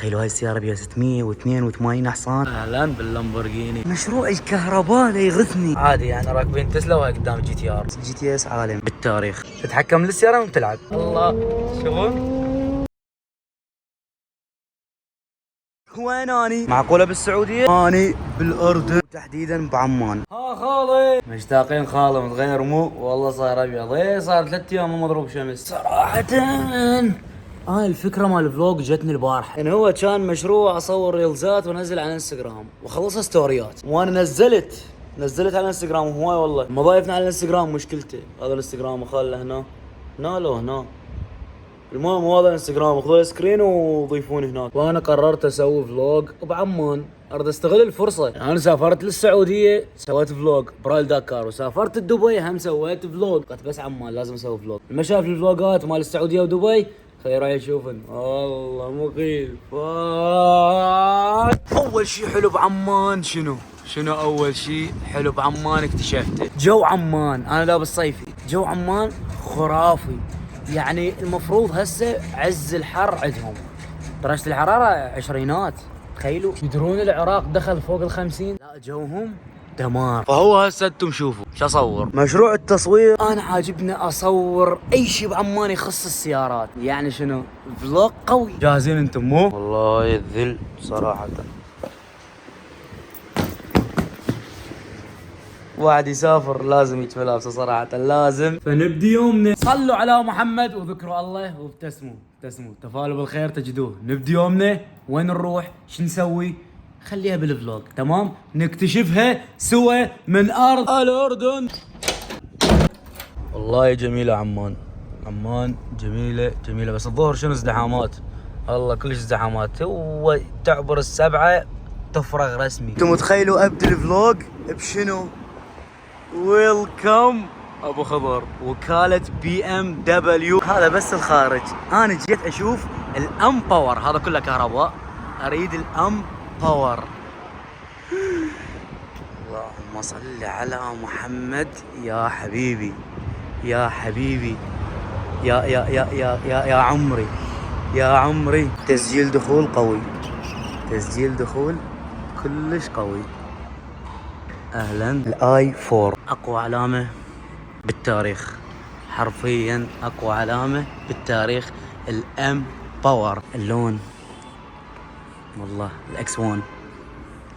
تخيلوا هاي السيارة بها 682 حصان. اهلا باللامبورجيني. مشروع الكهرباء لا يغثني. عادي يعني راكبين تسلا وهاي قدام جي تي ار. جي تي اس عالم بالتاريخ. تتحكم للسيارة وانت تلعب. الله شوفوا. وين اني؟ معقولة بالسعودية؟ اني بالاردن تحديدا بعمان. ها خالي مشتاقين خالي متغير مو والله صاير ابيض. ايه صار 3 ايام ما مضروب شمس صراحة. هاي الفكرة مال الفلوج جتني البارحة. يعني هو كان مشروع اصور ريلزات وانزل على انستغرام واخلصها ستوريات، وانا نزلت على الانستغرام وهواي والله مضايفنا على الانستغرام. مشكلته هذا الانستغرام اخله هنا لو هنا. المهم هذا الانستغرام خذوا سكرين وضيفوني هناك. وانا قررت اسوي فلوج بعمان. اريد استغل الفرصه. انا سافرت للسعوديه سويت فلوج برايل داكار، وسافرت دبي هم سويت فلوج. قلت بس عمان لازم اسوي فلوج. لما شاف الفلوجات مال السعوديه ودبي خليه راح يشوفن. والله مخيف. اول شيء حلو بعمان شنو اول شيء حلو بعمان اكتشفته؟ جو عمان. انا لابس صيفي. جو عمان خرافي. يعني المفروض هسه عز الحر عندهم درجة الحرارة عشرينات. تخيلوا يدرون العراق دخل فوق 50. لا جوهم دمار. فهو هسه انتم شوفوا شو اصور. مشروع التصوير انا عاجبني اصور اي شيء بعمان يخص السيارات. يعني شنو فلوق قوي. جاهزين انتم مو؟ والله يذل صراحة. واحد يسافر لازم يجي ملابسه صراحة لازم. فنبدي يومنا. صلوا على محمد وذكروا الله وابتسموا. تفالوا بالخير تجدوه. نبدي يومنا. وين نروح؟ شو نسوي؟ خليها بالفلوج تمام. نكتشفها سوا من ارض الاردن. والله جميلة عمان جميلة بس الظهر شنو ازدحامات. الله كلش ازدحامات. هو تعبر 7 تفرغ رسمي. انتم متخيلوا ابدي الفلوج بشنو؟ ويلكم ابو خضر وكالة BMW. هذا بس الخارج. انا جيت اشوف الام باور. هذا كله كهرباء. اريد الام باور. اللهم صل على محمد. يا حبيبي يا عمري. تسجيل دخول كلش قوي. اهلا. الاي 4 اقوى علامة بالتاريخ. حرفيا اقوى علامة بالتاريخ. الام باور. اللون والله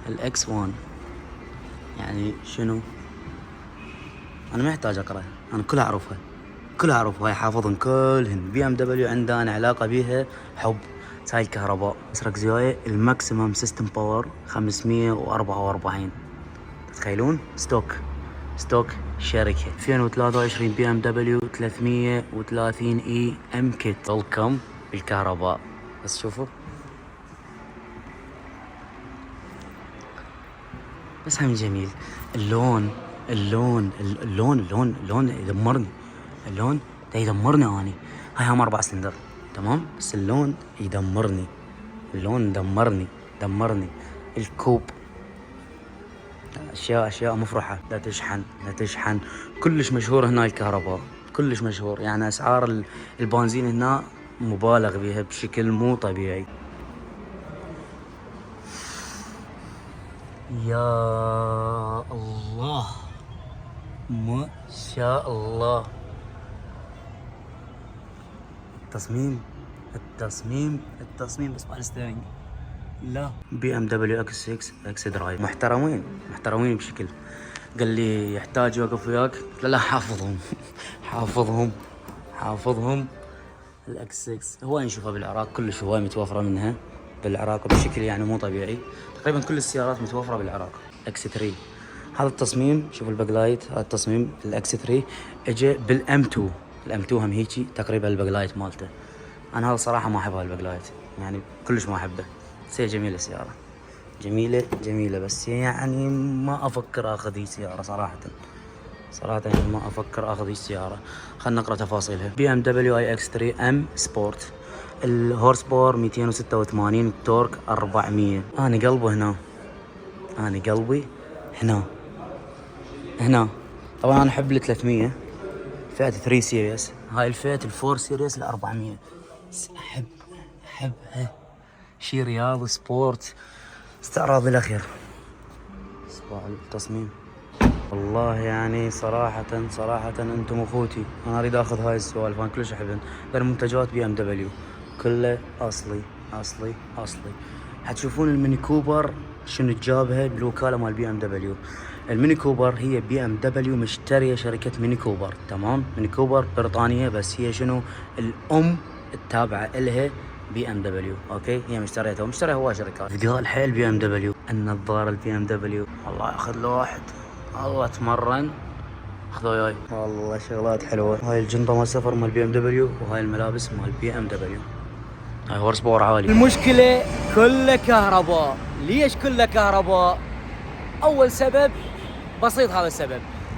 الاكس 1 يعني شنو. انا ما يحتاج اقرا. انا كلها اعرفها. هاي حافظهم كلهن. BMW عندنا علاقة بيها حب. هاي الكهرباء بس ركزوا وياي. الماكسيمم سيستم باور 544. تتخيلون ستوك شركة 2023 BMW 330 ام كيت. ويلكم بالكهرباء. بس شوفوا بس هم جميل. اللون يدمرني. اللون ده يدمرني. اني هاي هم 4 سلندر تمام بس اللون يدمرني. دمرني. الكوب اشياء مفرحه. لا تشحن. كلش مشهور هنا الكهرباء. كلش مشهور. يعني اسعار البنزين هنا مبالغ بها بشكل مو طبيعي. يا الله ما شاء الله. التصميم بس مال ستيرنج. لا BMW X6 X درايف محترمين بشكل. قال لي يحتاج يوقف وياك. لا حافظهم. الإكس 6 هواي نشوفها بالعراق. كلش هواي متوفرة منها بالعراق بشكل يعني مو طبيعي. تقريبا كل السيارات متوفرة بالعراق. X 3 هذا التصميم. شوفوا الباكلايت. هذا التصميم الإكس 3 اجى بالام 2. الام 2 هم هيجي تقريبا الباكلايت مالته. انا هذا صراحة ما احب هالباكلايت يعني كلش ما احبه. بس هي جميلة السيارة. جميلة بس يعني ما افكر اخذ هي سيارة صراحة يعني ما افكر اخذ هي السيارة. خلنا نقرا تفاصيلها. BMW iX3 ام سبورت. الهورس باور 286. التورك 400. انا قلبي هنا. طبعا انا احب ال 300 فئة 3 سيريس. هاي الفئة ال 4 سيريس ل 400. بس احبها شي رياضي سبورت استعراض بالاخير. صباح التصميم والله يعني صراحة انتم اخوتي، انا اريد اخذ هاي السوالف، انا كلش احبن. غير منتجات بي ام دبليو كله اصلي اصلي اصلي. حتشوفون الميني كوبر شنو جابها بالوكالة مال بي ام دبليو. الميني كوبر هي بي ام دبليو مشترية شركة ميني كوبر، تمام؟ ميني كوبر بريطانية بس هي شنو الام التابعة الها بي ام دبليو، اوكي؟ هي مشتريتها ومشتريها هواي شركات. ثقال حيل بي ام دبليو. النظارة البي ام دبليو والله اخذ له واحد، الله اتمرن اخذوا وياي والله شغلات حلوه. هاي الجنطه مال سفر مال بي ام دبليو، وهاي الملابس مال بي ام دبليو. هاي هورس باور عالي. المشكله كله كهرباء. ليش كله كهرباء؟ اول سبب بسيط، هذا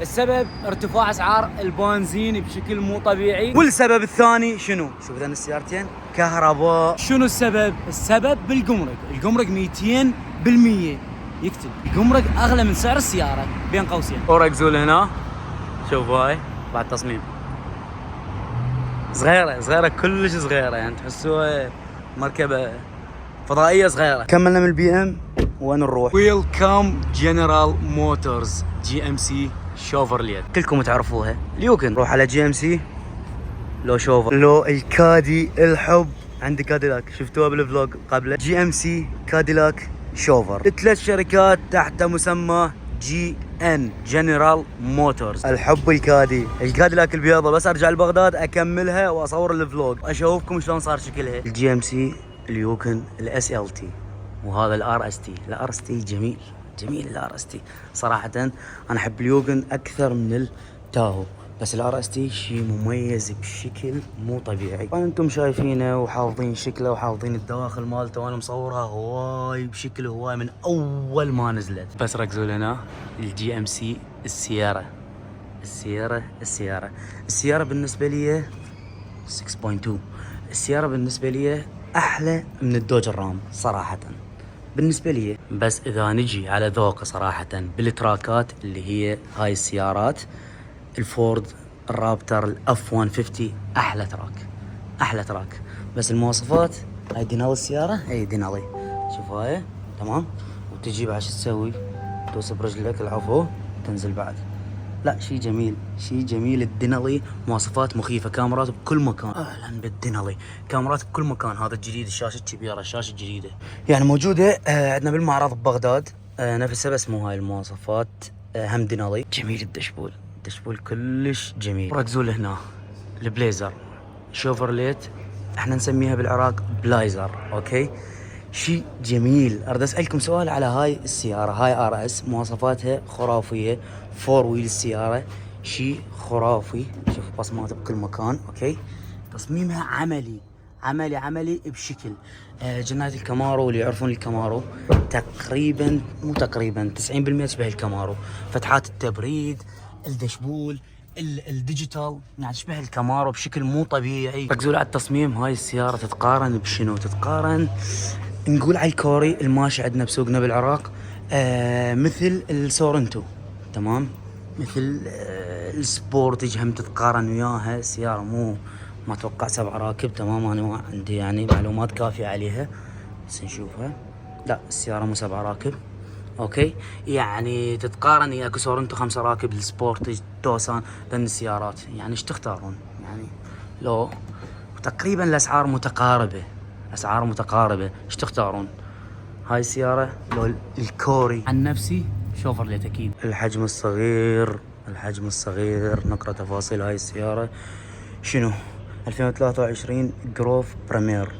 السبب ارتفاع اسعار البنزين بشكل مو طبيعي. والسبب الثاني شنو؟ شوف ذن السيارتين كهرباء. شنو السبب؟ السبب بالجمرك. الجمرك 200% يكتب الجمرك اغلى من سعر السياره بين قوسين. اورك زول هنا، شوف هاي بعد تصميم صغيره كلش صغيره، يعني تحسوها مركبه فضائيه صغيره. كملنا من البي ام، وين نروح؟ ويلكم جنرال موتورز جي ام سي شوفرليت، كلكم تعرفوها. اليوكن نروح على جي ام سي لو شوفر لو الكادي الحب. عندي كاديلاك شفتوها بالفلوج قبله، جي ام سي كاديلاك شوفر. 3 شركات تحت مسمى جي ان جنرال موتورز. الحب الكاديلاك البيضة. بس ارجع لبغداد اكملها واصور الفلوج اشوفكم شلون صار شكلها. الجي ام سي، اليوكن، الاس ال تي، وهذا الار اس تي. الار اس تي جميل الار اس تي صراحة. انا احب اليوكن اكثر من التاهو، بس الار اس تي شيء مميز بشكل مو طبيعي. انتم شايفينه وحافظين شكله وحافظين الدواخل مالته، وانا مصورها هواي بشكل هواي من اول ما نزلت. بس ركزوا لنا الجي ام سي السيارة بالنسبة لي 6.2. السيارة بالنسبة لي احلى من الدوج الرام صراحة بالنسبة لي. بس اذا نجي على ذوق صراحة بالتراكات اللي هي هاي السيارات، الفورد الرابتر الاف 150 احلى تراك. بس المواصفات هاي دينالي السيارة، هي دينالي شوف هاي تمام. وتجي بعد شو تسوي؟ توصل برجلك العفو تنزل بعد. لا شيء جميل الدينالي. مواصفات مخيفة، كاميرات بكل مكان. اهلا بالدينالي، كاميرات بكل مكان. هذا الجديد، الشاشة الكبيرة، الشاشة الجديدة يعني موجودة عندنا بالمعرض ببغداد نفسها، بس مو هاي المواصفات. هم دينالي. جميل الدشبول كلش جميل. ركزوا هنا البليزر شوفرليت، احنا نسميها بالعراق بلايزر، اوكي؟ شيء جميل. اريد اسالكم سؤال على هاي السياره. هاي ار اس، مواصفاتها خرافيه. 4 ويل السياره شيء خرافي. شوف بصمات بكل مكان، اوكي؟ تصميمها عملي بشكل. جناية الكامارو، واللي يعرفون الكامارو تقريبا مو تقريبا 90% تشبه الكامارو. فتحات التبريد، الدشبول، الديجيتال، يعني تشبه الكامارو بشكل مو طبيعي. ركزوا على التصميم. هاي السيارة تتقارن بشنو؟ تتقارن نقول على الكوري الماشي عندنا بسوقنا بالعراق، مثل السورنتو، تمام؟ مثل السبورتج هم تتقارن وياها. سيارة ما اتوقع 7 راكب، تمام؟ انا ما عندي يعني معلومات كافية عليها، بس نشوفها. لا السيارة مو 7 راكب، اوكي؟ يعني تتقارن يا سورنتو 5 راكب، السبورتج، توسان، ذن السيارات. يعني ايش تختارون؟ يعني لو تقريبا الاسعار متقاربة، ايش تختارون؟ هاي السيارة لو الكوري؟ عن نفسي شوفرليت اكيد. الحجم الصغير نقرأ تفاصيل هاي السيارة. شنو؟ 2023 جروف بريمير.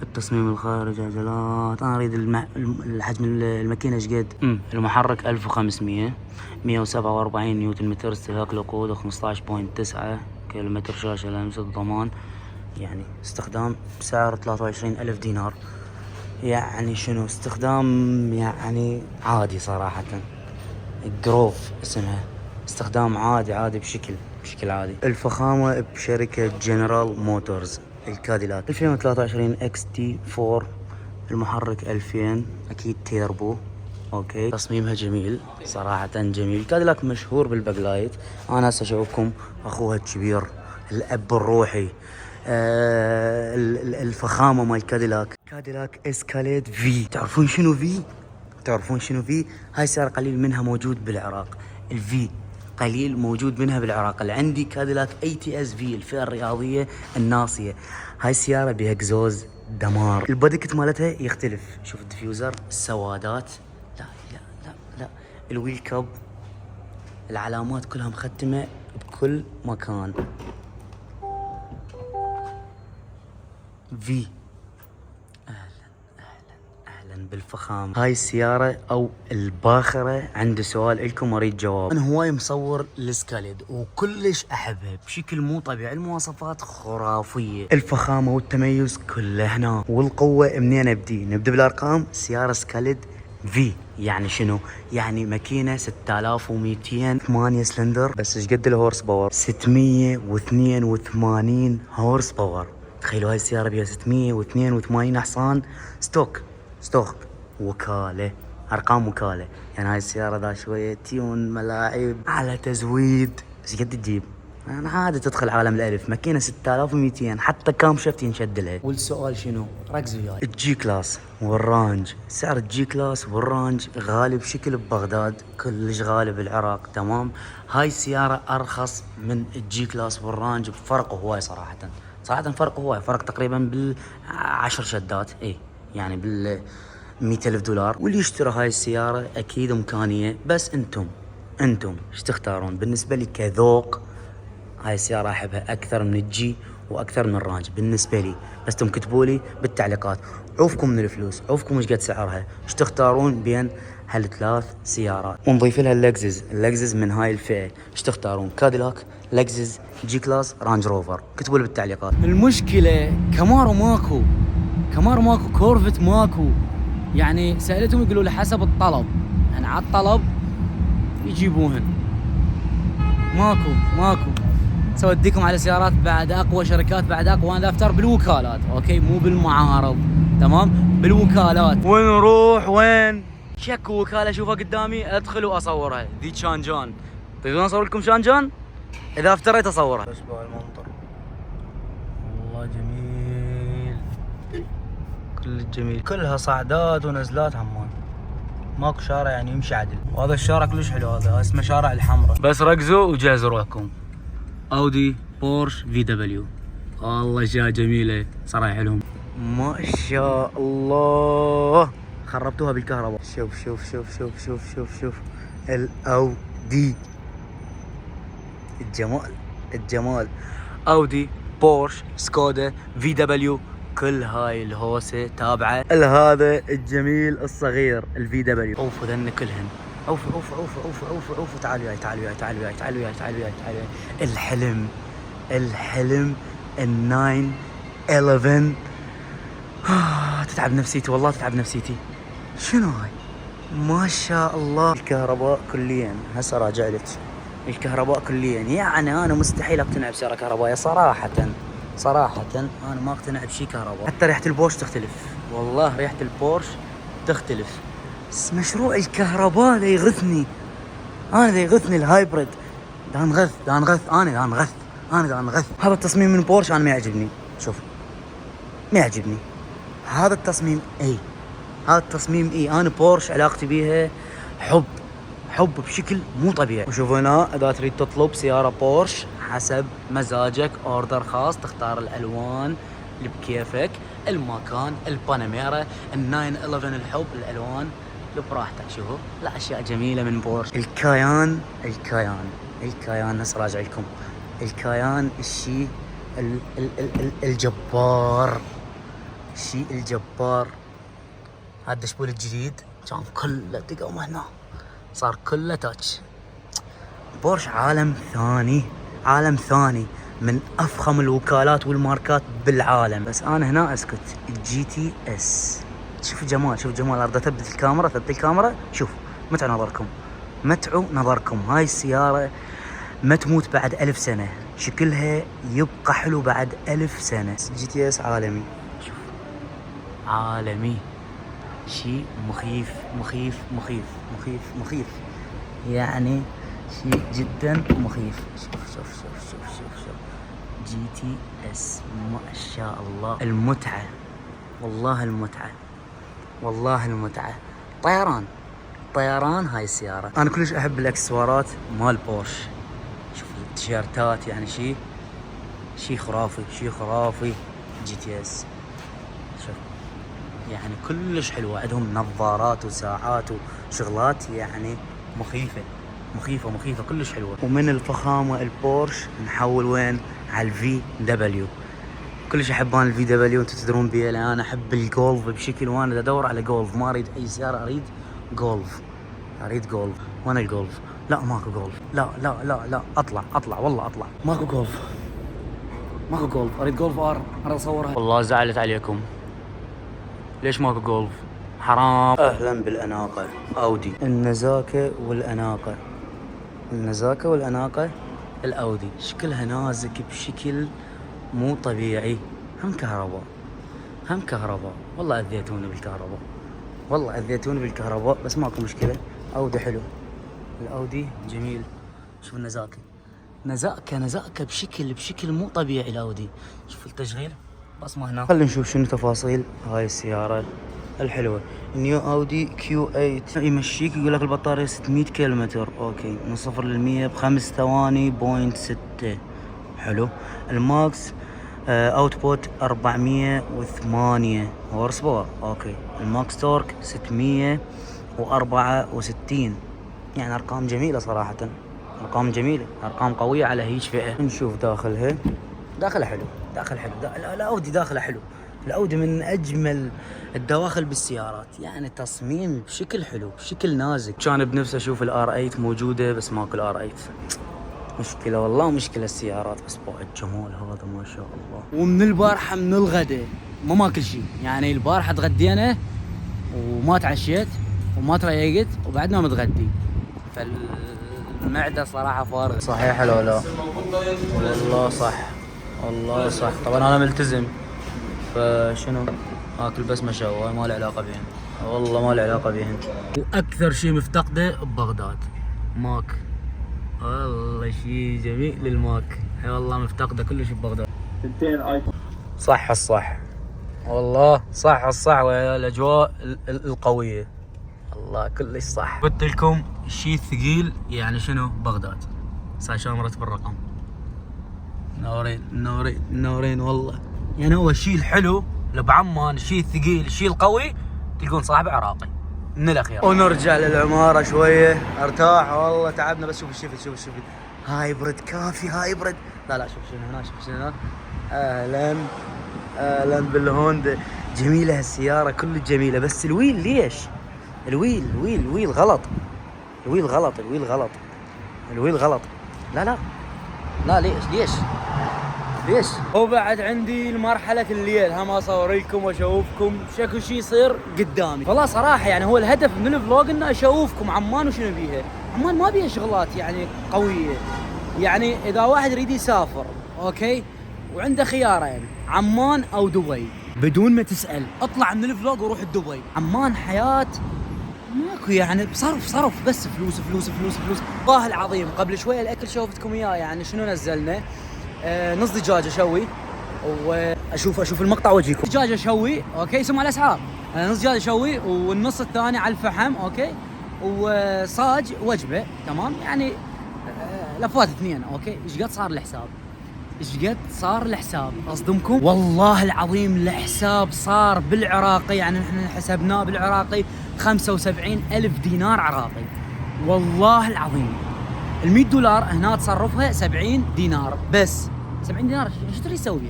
التصميم الخارجي، عجلات. انا اريد الحجم الماكينه ايش قد؟ المحرك 1500، 147 نيوتن متر، استهلاك الوقود 15.9 كيلومتر، شاشه لمس الضمان. يعني استخدام بسعر 23,000 دينار. يعني شنو استخدام يعني عادي صراحة. جروف اسمها، استخدام عادي بشكل عادي. الفخامة بشركة جنرال موتورز. الكاديلاك 2023 اكس تي 4، المحرك 2000 اكيد تيربو، اوكي؟ تصميمها جميل صراحة جميل. كاديلاك مشهور بالباكلايت. انا هسه اشوفكم اخوها الكبير، الاب الروحي، الفخامه مال كاديلاك. كاديلاك اسكاليد في. تعرفون شنو في؟ تعرفون شنو في؟ هاي السياره قليل منها موجود بالعراق. الفي قليل موجود منها بالعراق. اللي عندي كاديلاك اي تي اس في، الفئه الرياضيه الناصيه. هاي السياره بها اكزوز دمار. البوديكت مالتها يختلف. شوف الديفيوزر، السوادات، لا لا لا لا، الويل كاب، العلامات كلها مختمه بكل مكان. في. اهلا بالفخامه. هاي السياره او الباخره عندي سؤال لكم اريد جواب. انا هواي مصور الاسكاليد وكلش احبها بشكل مو طبيعي، المواصفات خرافيه، الفخامه والتميز كله هنا، والقوه منين ابدي؟ نبدا بالارقام. سياره سكاليد في يعني شنو؟ يعني ماكينه 6200 8 سلندر. بس ايش قد الهورس باور؟ 682 هورس باور. تخيلوا هاي السياره بيها 682 حصان ستوك وكاله، ارقام وكاله. يعني هاي السياره ذا شويه تيون ملاعب على تزويد. ايش قد تجيب؟ انا عادي تدخل عالم الالف. ماكينه 6200 حتى كام شفت ينشد لها. والسؤال شنو؟ ركزوا وياي. الجي كلاس والرانج. سعر الجي كلاس والرانج غالي بشكل ببغداد، كلش غالي بالعراق. تمام. هاي السياره ارخص من الجي كلاس والرانج بفرق هواي صراحه. فرق هواي، فرق تقريبا بال10 شدات. اي يعني بال 100,000 دولار. واللي يشتري هاي السيارة أكيد إمكانية. بس أنتم إيش تختارون؟ بالنسبة لي كذوق هاي السيارة أحبها أكثر من الجي وأكثر من الرانج بالنسبة لي. بس انتم كتبوا لي بالتعليقات عوفكم من الفلوس، عوفكم إيش قد سعرها، إيش تختارون بين هالثلاث سيارات. ونضيف لها اللكزس من هاي الفئة. إيش تختارون؟ كاديلاك، لكزس، جي كلاس، رانج روفر؟ كتبوا لي بالتعليقات. المشكلة كامارو ماكو، كورفت ماكو. يعني سألتهم يقولوا لي حسب الطلب، يعني على الطلب يجيبوهن. ماكو. سوديكم على سيارات بعد اقوى شركات، بعد اقوى. انا افتر بالوكالات، اوكي، مو بالمعارض. تمام، بالوكالات. ونروح وين؟ شك وكاله اشوفها قدامي ادخل واصورها. ذي شانجان. تريدون اصور لكم شانجان؟ اذا افتريت اصورها. بس المنظر والله جميل، كل جميل، كلها صعدات ونزلات عمان. ماكو شارع يعني يمشي عدل. وهذا الشارع كلش حلو، هذا اسمه شارع الحمراء. بس ركزوا وجهزوا روحكم. اودي، بورش، في دبليو. والله اشياء جميله صراحه حلوهم ما شاء الله. خربتوها بالكهرباء. شوف الاودي، الجمال. اودي، بورش، سكودا، في دبليو، كل هاي الهوسه تابعه لهذا الجميل الصغير الفي دبليو. اوفوا ذن كلهن. اوفوا تعالوا وياي. الحلم ال911. تتعب نفسيتي والله، تتعب نفسيتي. شنو هاي؟ ما شاء الله. الكهرباء كليا. هسه راجع لك الكهرباء كليا. يعني انا مستحيل اقتنع بسياره كهربائيه صراحه. انا ما اقتنع بشي كهرباء. حتى ريحه البورش تختلف، والله ريحه البورش تختلف. بس مشروع الكهرباء لا يغثني. الهايبريد. دا انغث. هذا التصميم من بورش انا ما يعجبني. شوف، ما يعجبني هذا التصميم. انا بورش علاقتي بيها حب بشكل مو طبيعي. وشوف هنا، اذا تريد تطلب سياره بورش حسب مزاجك، اوردر خاص، تختار الالوان اللي بكيفك، المكان، الباناميرا، ال911 الحب، الالوان اللي براحتك. شوفوا، لا اشياء جميله من بورش. الكايان هسه راجع لكم. الكايان الشيء الجبار. هذا الدشبول الجديد كان كله تقوم هنا، صار كله تاتش. بورش عالم ثاني من افخم الوكالات والماركات بالعالم. بس انا هنا اسكت. الجي تي اس. شوف جمال. اريد ثبت الكاميرا. شوف، متعوا نظركم. هاي السيارة ما تموت بعد 1000 سنة، شكلها يبقى حلو بعد 1000 سنة. جي تي اس عالمي. شوف، عالمي، شيء مخيف. يعني شيء جدا مخيف. شوف. جي تي اس. ما شاء الله المتعة، والله المتعة، والله المتعة. طيران هاي السيارة. انا كلش احب الاكسسوارات مال بورش. شوف التيشيرتات، يعني شي خرافي. جي تي اس شوف يعني كلش حلوة. عندهم نظارات وساعات وشغلات يعني مخيفة كلش حلوة. ومن الفخامة البورش نحول وين؟ على الفي دبليو. كلش احب انا الفي دبليو، انتم تدرون بيه. انا احب الجولف بشكل، وانا ادور على جولف، ما اريد اي سيارة، اريد جولف. وانا الجولف. لا ماكو جولف، لا اطلع والله اطلع. ماكو جولف، اريد جولف ار، اريد اصورها. والله زعلت عليكم. ليش ماكو جولف؟ حرام. اهلا بالاناقة اودي. النزاكة والاناقة الاودي شكلها نازك بشكل مو طبيعي. هم كهرباء. والله اذيتوني بالكهرباء، بس ماكو مشكلة. اودي حلو، الاودي جميل. شوف النزاكة، نزاكة بشكل مو طبيعي. الاودي شوف التشغيل، بصمة هنا. خلينا نشوف شنو تفاصيل هاي السيارة الحلوة. نيو اودي كيو 8. يمشيك يقول لك البطارية 600 كيلومتر. اوكي، من 0 ل 100 ب5 ثواني بوينت 6. حلو. الماكس اوتبوت 408 هورس باور. اوكي. الماكس تورك 664. يعني ارقام جميلة صراحة، ارقام قوية على هيج فئة. نشوف داخلها. حلو. الاودي داخله حلو. الاودي من اجمل الدواخل بالسيارات، يعني تصميم بشكل حلو، بشكل نازك. كان بنفسي اشوف الار 8 موجوده، بس ماكو الار 8. مشكله والله، مشكله السيارات. بس بعد جمال هذا ما شاء الله. ومن البارحه من الغداء ما ماكل شيء، يعني البارحه تغدينا وما تعشيت وما تريقت وبعدنا متغدي، فالمعده صراحه فارغه. صحيح ولا لا؟ والله صح. طبعا انا ملتزم، فشنو اكل بس مشاوي، ما له علاقه بهن. والله ما له علاقه بهن. واكثر شيء مفتقده ببغداد ماك. والله شيء جميل للماك. اي والله مفتقده كل شيء ببغداد. صح الصح، والله صح الصح. والاجواء القويه، الله كلش صح. قلت لكم شيء ثقيل، يعني شنو بغداد. عشان مرتب الرقم. نورين والله. يعني هو الشيء الحلو بعمان، الشيء الثقيل، الشيء القوي، تلقون صاحب عراقي من الاخير. ونرجع للعمارة شوية ارتاح. والله تعبنا. بس شوف الشفت هايبرد كافي. لا شوف شنو هنا. اهلا بالهوندا. جميلة هالسيارة، كل جميلة. بس الويل ليش؟ الويل غلط. لا ليش؟ وبعد عندي المرحلة الليل، هم اصور لكم واشوفكم شكو شي يصير قدامي. والله صراحة يعني هو الهدف من الفلوج انه اشوفكم عمان وشنو بيها. عمان ما بيها شغلات يعني قوية. يعني اذا واحد يريد يسافر اوكي وعنده خيارين، عمان او دبي، بدون ما تسأل اطلع من الفلوج وروح دبي. عمان حياة ماكو، يعني صرف بس فلوس. والله العظيم قبل شوية الاكل شوفتكم اياه، يعني شنو نزلنا؟ نص دجاجة شوي، واشوف المقطع واجيكم. دجاجة شوي اوكي، سمع الاسعار. نص دجاجة شوي والنص الثاني على الفحم اوكي، وصاج وجبة تمام. يعني لفات 2 اوكي. ايش قد صار الحساب؟ اصدمكم والله العظيم. الحساب صار بالعراقي، يعني نحن حسبناه بالعراقي 75,000 دينار عراقي. والله العظيم $100 هنا تصرفها 70 دينار بس. 70 دينار ايش تريد تسوي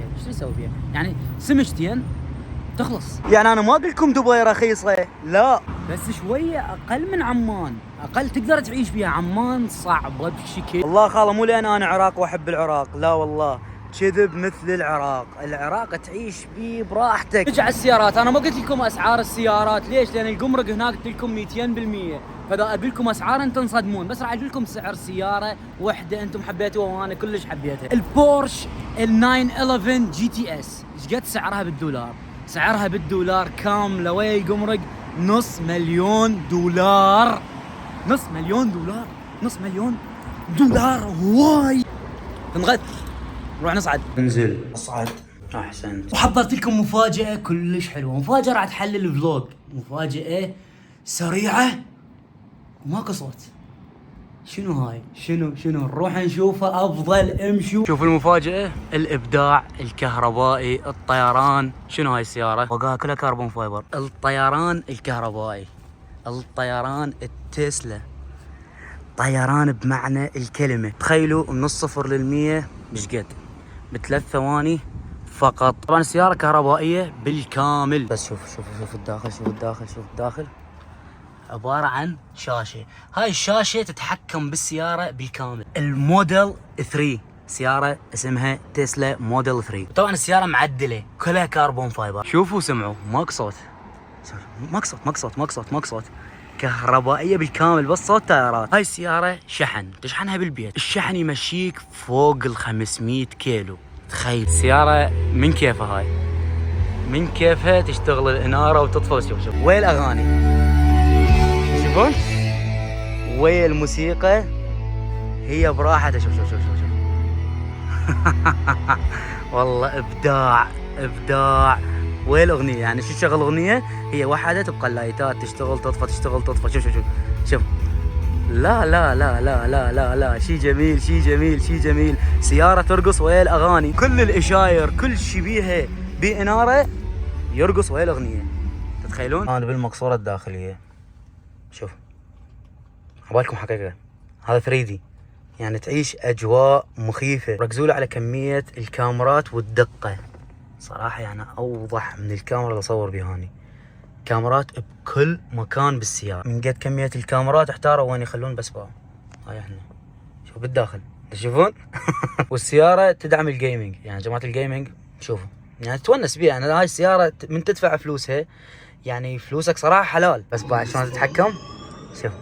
فيها؟ يعني سمشتين تخلص. يعني انا ما اقول لكم دبي رخيصه، لا، بس شويه اقل من عمان، اقل تقدر تعيش فيها. عمان صعبه بشكل. والله خاله مو لان انا عراق واحب العراق، لا والله كذب. مثل العراق تعيش بيه براحتك. رجع السيارات، انا ما قلت لكم اسعار السيارات. ليش؟ لان الجمرك هناك قلت لكم 200%. فاذا اقول لكم اسعار انتم تنصدمون، بس راح اقول لكم سعر سياره وحده انتم حبيتوها وانا كلش حبيتها. البورش ال 911 جي تي اس ايش قد سعرها بالدولار؟ سعرها بالدولار كامله ويا الجمرك $500,000. $500,000 واي. تنغث نروح نصعد. انزل اصعد. احسنت. وحضرت لكم مفاجأة كلش حلوة، مفاجأة راح تحل الفلوج، مفاجأة سريعة وماكو صوت. شنو هاي؟ شنو نروح نشوفه. افضل امشوا شوفوا المفاجأة. الابداع الكهربائي، الطيران. شنو هاي السيارة؟ فوقها كلها كربون فايبر. الطيران الكهربائي، الطيران التسلا، طيران بمعنى الكلمة. تخيلوا من الصفر للمية بشقد؟ ب3 ثواني فقط. طبعا السيارة كهربائية بالكامل. بس شوف الداخل، عبارة عن شاشة. هاي الشاشة تتحكم بالسيارة بالكامل. الموديل 3، سيارة اسمها تسلا موديل 3. طبعا السيارة معدلة كلها كربون فايبر. شوفوا سمعوا، ماك صوت، ماك صوت. كهربائية بالكامل، بس صوت تايرات. هاي السيارة شحن، تشحنها بالبيت، الشحن يمشيك فوق ال500 كيلو. تخيل سيارة من كيفها هاي، من كيفها تشتغل الإنارة وتطفى. شوف وين الأغاني، شوفون وين الموسيقى، هي براحتها. شوف والله إبداع. وين الأغنية؟ يعني شو تشغل أغنية هي وحدها تبقى اللايتات تشتغل تطفى. شوف. لا شي جميل. سيارة ترقص ويا الأغاني، كل الإشاير كل شي بيها بإنارة يرقص ويا الأغنية. تتخيلون؟ أنا بالمقصورة الداخلية. شوف عبالكم حقيقة هذا 3D، يعني تعيش أجواء مخيفة. ركزوا على كمية الكاميرات والدقة، صراحة يعني أوضح من الكاميرا اللي أصور بيها هاني. كاميرات بكل مكان بالسيارة، من قد كمية الكاميرات احتاروا وين يخلون بس باو. هاي احنا شوف بالداخل تشوفون. والسيارة تدعم الجيمنج، يعني جماعة الجيمنج شوفوا يعني تونس بيها. يعني هاي السيارة من تدفع فلوسها، يعني فلوسك صراحة حلال، بس بعد شلون تتحكم. شوف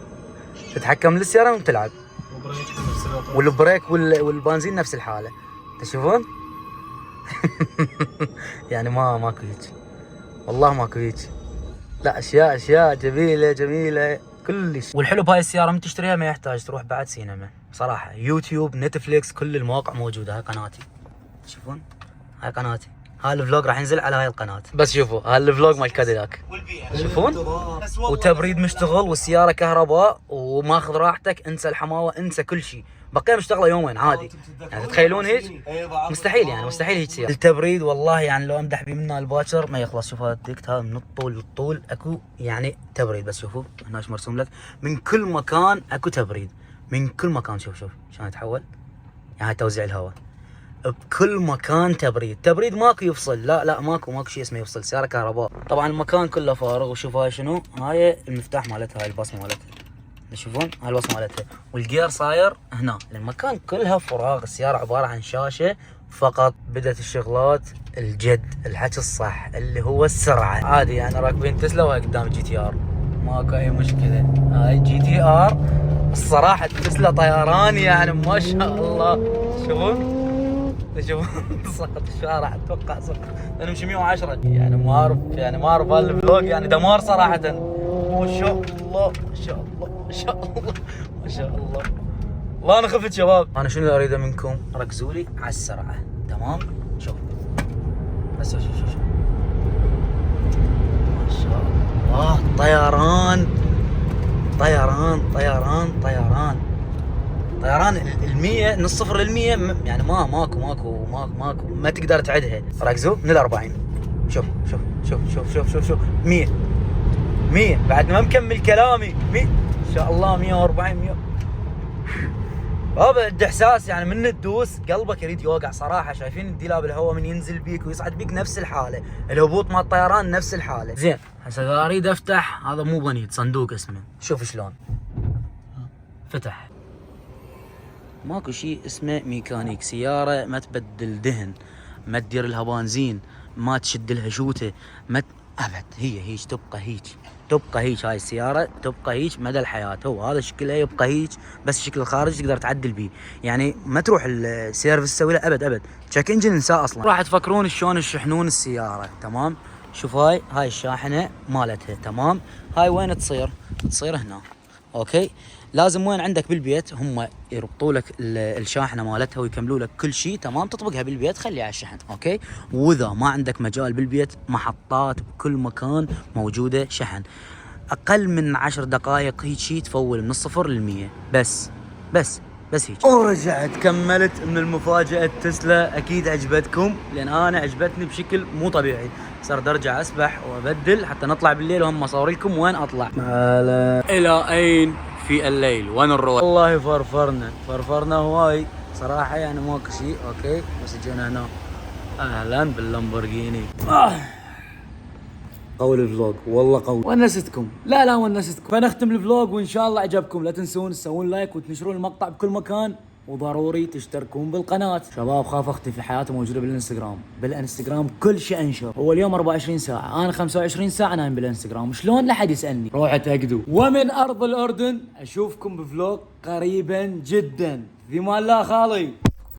تتحكم للسيارة وتلعب، والبريك والبنزين نفس الحالة. تشوفون. يعني ماكو هيك، والله ماكو هيك. لا اشياء جميله كلش. والحلو بهاي السياره من تشتريها ما يحتاج تروح بعد سينما صراحه. يوتيوب، نتفليكس، كل المواقع موجوده. هاي قناتي، تشوفون هاي قناتي. هاي الفلوج راح ينزل على هاي القناه. بس شوفوا هاي الفلوج مال كاديلاك، تشوفون. وتبريد مشتغل، والسياره كهرباء، وماخذ راحتك. انسى الحماوه، انسى كل شيء. بقيه مشتغله يومين عادي. يعني تتخيلون هيك؟ مستحيل، يعني مستحيل هيك سياره. التبريد والله يعني لو امدح بيه منه الباكر ما يخلص. شوف هذا الديكت، هذا من الطول للطول اكو يعني تبريد. بس شوفوا هنا ايش مرسوم لك، من كل مكان اكو تبريد، من كل مكان. شوف شلون يتحول، يعني هاي توزيع الهواء بكل مكان. تبريد ماكو يفصل، لا ماكو شيء اسمه يفصل. سياره كهرباء. طبعا المكان كله فارغ. وشوف هاي شنو، هاي المفتاح مالتها، هاي البصمه مالتها، تشوفون هاي البصمه مالتها. والجير صاير هنا. المكان كلها فراغ. السياره عباره عن شاشه فقط. بدت الشغلات الجد، الحكي الصح اللي هو السرعه. عادي يعني راكبين تسلا وهي قدام جي تي ار، ماكو اي مشكله. هاي جي تي ار الصراحه تسلا طيران، يعني ما شاء الله. شوفون صوت الشارع اتوقع صفر، نمشي 110. يعني ما اعرف هالفلوج يعني دمار صراحه. ما شاء الله والله انا خفت شباب. انا شنو اللي اريده منكم؟ ركزوا لي على السرعه، تمام؟ شوف بس شوف ما شاء الله. طيران المية من الصفر للمية، يعني ماكو ما تقدر تعدها. ركزوا من ال40. شوف 100 بعد ما مكمل كلامي. 100 ان شاء الله، 140 100. هذا احساس يعني من تدوس قلبك يريد يوقع صراحه. شايفين الديلاب الهواء من ينزل بيك ويصعد بيك نفس الحاله. الهبوط مال الطيران نفس الحاله. زين هسه اريد افتح، هذا مو بنيت، صندوق اسمه. شوف شلون فتح. ماكو شيء اسمه ميكانيك. سياره ما تبدل دهن، ما تدير لها بنزين، ما تشد لها شوته، ابد. هي تبقى هيك. هاي السياره تبقى هيك مدى الحياه. هو هذا شكلها يبقى هيك، بس الشكل الخارجي تقدر تعدل بيه. يعني ما تروح السيرفس تسوي له ابد. تشيك انجن انساه اصلا. راح تفكرون شلون يشحنون السياره، تمام؟ شوف هاي الشاحنه مالتها، تمام؟ هاي وين تصير هنا. اوكي. لازم وين عندك بالبيت هم يربطوا لك الشاحنه مالتها ويكملوا لك كل شيء تمام، تطبقها بالبيت خليها على الشحن. اوكي. واذا ما عندك مجال بالبيت، محطات بكل مكان موجوده شحن، اقل من 10 دقائق هيك شيء تفول من الصفر للمية. بس هيك. ورجعت كملت من المفاجأة تسلا. اكيد عجبتكم، لان انا عجبتني بشكل مو طبيعي. صرت ارجع اسبح وابدل حتى نطلع بالليل، وهم اصور لكم وين اطلع. الى اين في الليل، وين نروح؟ والله فرفرنا هواي صراحة، يعني ماكو شيء. اوكي بس جينا هنا. اهلا باللامبورجيني. قول الفلوج والله قوي، ونستكم. لا ونستكم. فنختم الفلوج، وان شاء الله عجبكم. لا تنسون تسوون لايك وتنشرون المقطع بكل مكان، وضروري تشتركون بالقناة. شباب خاف اختي في حياتي موجودة بالانستغرام كل شيء انشر. هو اليوم 24 ساعة، انا 25 ساعة نايم بالانستغرام. شلون؟ لا حد يسألني. روحوا تأكدوا. ومن ارض الاردن اشوفكم بفلوج قريبا جدا. في مان الله خالي.